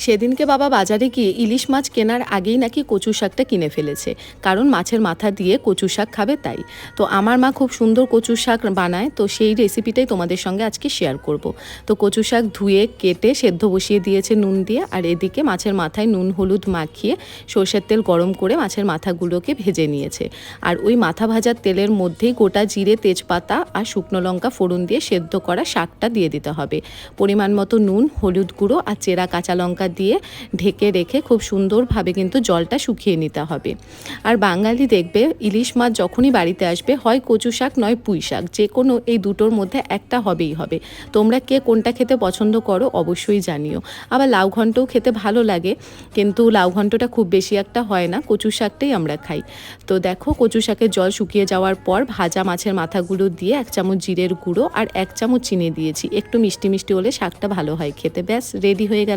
সেদিনকে বাবা বাজারে গিয়ে ইলিশ মাছ কেনার আগেই নাকি কচু শাকটা কিনে ফেলেছে, কারণ মাছের মাথা দিয়ে কচু শাক খাবে তাই। তো আমার মা খুব সুন্দর কচু শাক বানায়, তো সেই রেসিপিটাই তোমাদের সঙ্গে আজকে শেয়ার করব। তো কচু শাক ধুয়ে কেটে সেদ্ধ বসিয়ে দিয়েছে নুন দিয়ে, আর এদিকে মাছের মাথায় নুন হলুদ মাখিয়ে সর্ষের তেল গরম করে মাছের মাথাগুলোকে ভেজে নিয়েছে। আর ওই মাথা ভাজার তেলের মধ্যেই গোটা জিরে, তেজপাতা আর শুকনো লঙ্কা ফোড়ন দিয়ে সেদ্ধ করা শাকটা দিয়ে দিতে হবে। পরিমাণ মতো নুন, হলুদ গুঁড়ো আর চেরা কাঁচা লঙ্কা দিয়ে ঢেকে রেখে খুব সুন্দরভাবে কিন্তু জলটা শুকিয়ে নিতে হবে। আর বাঙালি দেখবে ইলিশ মাছ যখনই বাড়িতে আসবে হয় কচু শাক নয় পুঁই শাক, যে কোনো এই দুটোর মধ্যে একটা হবেই হবে। তোমরা কে কোনটা খেতে পছন্দ করো অবশ্যই জানিও। আবার লাউ ঘন্টও খেতে ভালো লাগে, কিন্তু লাউ ঘন্টটা খুব বেশি একটা হয় না, কচু শাকটাই আমরা খাই। তো দেখো কচু শাকের জল শুকিয়ে যাওয়ার পর ভাজা মাছের মাথাগুলো দিয়ে 1 চামচ জিরের গুঁড়ো আর 1 চামচ চিনি দিয়েছি, একটু মিষ্টি মিষ্টি হলে শাকটা ভালো হয় খেতে। ব্যাস রেডি হয়ে গেল।